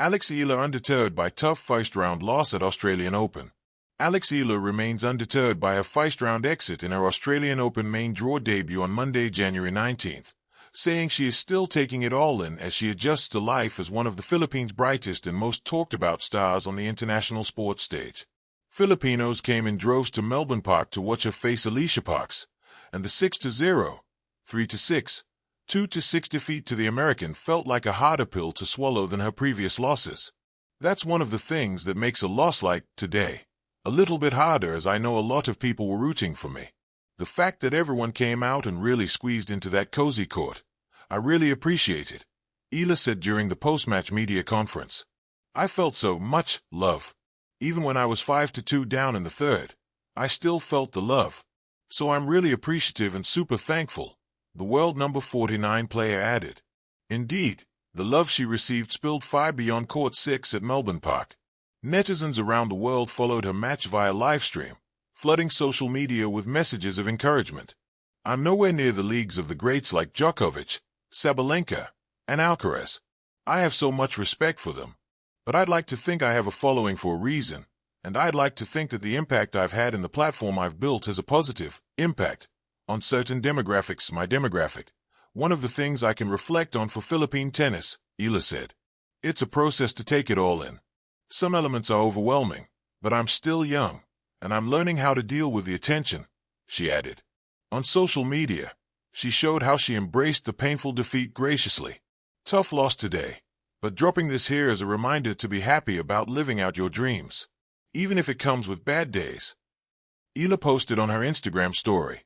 Eala undeterred by tough first-round loss at Australian Open. Eala remains undeterred by her first-round exit in her Australian Open main draw debut on Monday, January 19th, saying she is still taking it all in as she adjusts to life as one of the Philippines' brightest and most talked-about stars on the international sports stage. Filipinos came in droves to Melbourne Park to watch her face Alicia Parks, and the 6-0, 3-6, 2-6 defeat to the American felt like a harder pill to swallow than her previous losses. That's one of the things that makes a loss like today a little bit harder, as I know a lot of people were rooting for me. The fact that everyone came out and really squeezed into that cozy court, I really appreciate it, Eala said during the post-match media conference. I felt so much love. Even when I was 5-2 down in the third, I still felt the love. So I'm really appreciative and super thankful, the world number 49 player added. Indeed, the love she received spilled far beyond Court 6 at Melbourne Park. Netizens around the world followed her match via livestream, flooding social media with messages of encouragement. I'm nowhere near the leagues of the greats like Djokovic, Sabalenka, and Alcaraz. I have so much respect for them. But I'd like to think I have a following for a reason, and I'd like to think that the impact I've had in the platform I've built has a positive impact on certain demographics. My demographic, one of the things I can reflect on for Philippine tennis, Eala said. It's a process to take it all in. Some elements are overwhelming, but I'm still young, and I'm learning how to deal with the attention, she added. On social media, she showed how she embraced the painful defeat graciously. Tough loss today, but dropping this here as a reminder to be happy about living out your dreams, even if it comes with bad days. Eala posted on her Instagram story.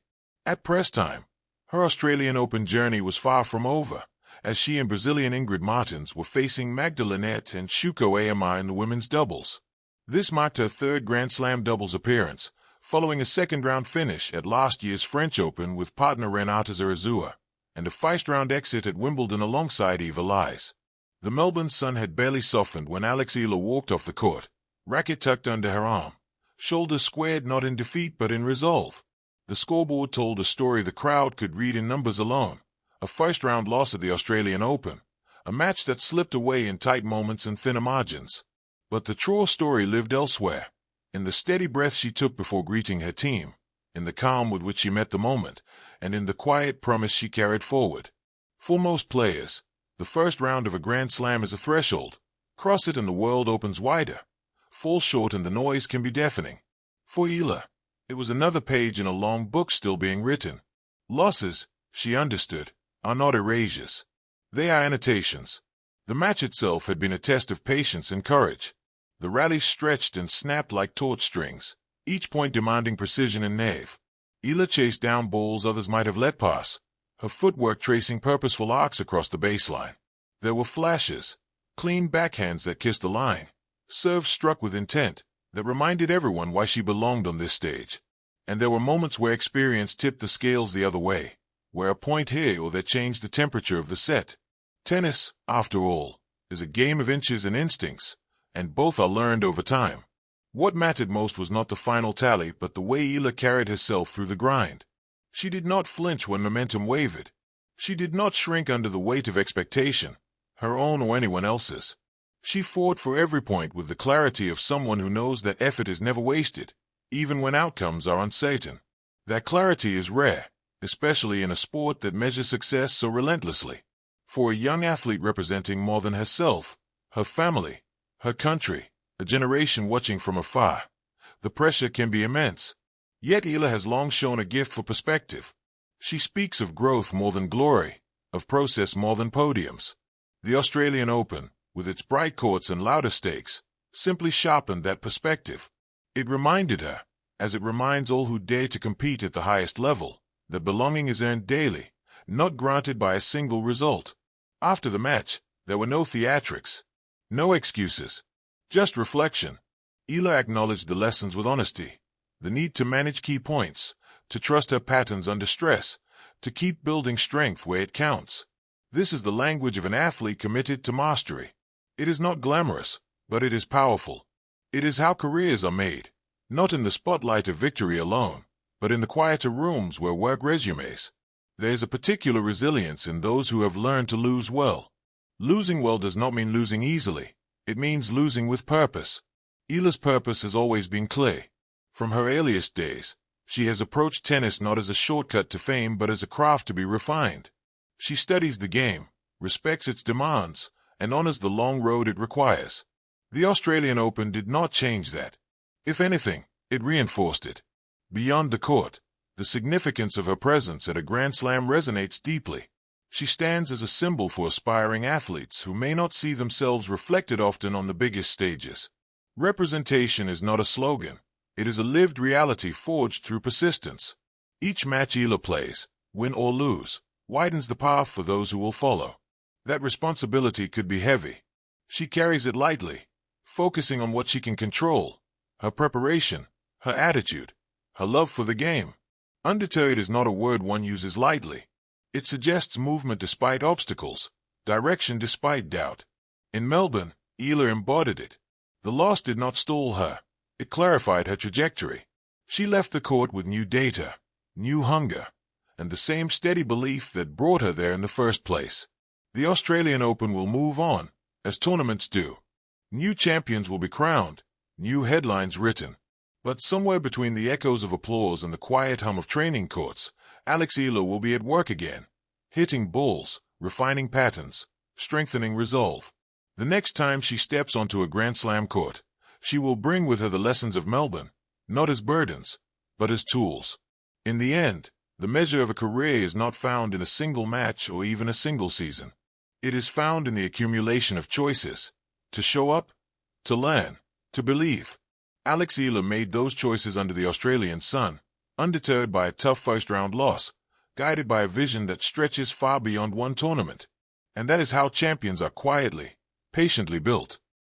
At press time, her Australian Open journey was far from over, as she and Brazilian Ingrid Martins were facing Magdalenette and Shuko Ama in the women's doubles. This marked her third Grand Slam doubles appearance, following a second-round finish at last year's French Open with partner Renata Zarazua, and a first-round exit at Wimbledon alongside Eva Lies. The Melbourne sun had barely softened when Eala walked off the court, racket tucked under her arm, shoulders squared not in defeat but in resolve. The scoreboard told a story the crowd could read in numbers alone. A first-round loss at the Australian Open, a match that slipped away in tight moments and thinner margins. But the true story lived elsewhere, in the steady breath she took before greeting her team, in the calm with which she met the moment, and in the quiet promise she carried forward. For most players, the first round of a Grand Slam is a threshold. Cross it and the world opens wider. Fall short and the noise can be deafening. For Eala, it was another page in a long book still being written. Losses, she understood, are not erasures. They are annotations. The match itself had been a test of patience and courage. The rallies stretched and snapped like torch strings, each point demanding precision and nerve. Eala chased down balls others might have let pass, her footwork tracing purposeful arcs across the baseline. There were flashes, clean backhands that kissed the line, serves struck with intent, that reminded everyone why she belonged on this stage. And there were moments where experience tipped the scales the other way, where a point here or there changed the temperature of the set. Tennis, after all, is a game of inches and instincts, and both are learned over time. What mattered most was not the final tally but the way Eala carried herself through the grind. She did not flinch when momentum wavered. She did not shrink under the weight of expectation, her own or anyone else's. She fought for every point with the clarity of someone who knows that effort is never wasted, even when outcomes are uncertain. That clarity is rare, especially in a sport that measures success so relentlessly. For a young athlete representing more than herself, her family, her country, a generation watching from afar, the pressure can be immense. Yet Eala has long shown a gift for perspective. She speaks of growth more than glory, of process more than podiums. The Australian Open, with its bright courts and louder stakes, simply sharpened that perspective. It reminded her, as it reminds all who dare to compete at the highest level, that belonging is earned daily, not granted by a single result. After the match, there were no theatrics, no excuses, just reflection. Eala acknowledged the lessons with honesty, the need to manage key points, to trust her patterns under stress, to keep building strength where it counts. This is the language of an athlete committed to mastery. It is not glamorous, but it is powerful. It is how careers are made, not in the spotlight of victory alone, but in the quieter rooms where work resumes. There is a particular resilience in those who have learned to lose well. Losing well does not mean losing easily. It means losing with purpose. Eala's purpose has always been clear. From her earliest days, she has approached tennis not as a shortcut to fame but as a craft to be refined. She studies the game, respects its demands, and honors the long road it requires. The Australian Open did not change that. If anything, it reinforced it. Beyond the court, the significance of her presence at a Grand Slam resonates deeply. She stands as a symbol for aspiring athletes who may not see themselves reflected often on the biggest stages. Representation is not a slogan. It is a lived reality forged through persistence. Each match Eala plays, win or lose, widens the path for those who will follow. That responsibility could be heavy. She carries it lightly, focusing on what she can control: her preparation, her attitude, her love for the game. Undeterred is not a word one uses lightly. It suggests movement despite obstacles, direction despite doubt. In Melbourne, Eala embodied it. The loss did not stall her. It clarified her trajectory. She left the court with new data, new hunger, and the same steady belief that brought her there in the first place. The Australian Open will move on, as tournaments do. New champions will be crowned, new headlines written. But somewhere between the echoes of applause and the quiet hum of training courts, Alex Eala will be at work again, hitting balls, refining patterns, strengthening resolve. The next time she steps onto a Grand Slam court, she will bring with her the lessons of Melbourne, not as burdens, but as tools. In the end, the measure of a career is not found in a single match or even a single season. It is found in the accumulation of choices: to show up, to learn, to believe. Alex Eala made those choices under the Australian sun, undeterred by a tough first-round loss, guided by a vision that stretches far beyond one tournament. And that is how champions are quietly, patiently built.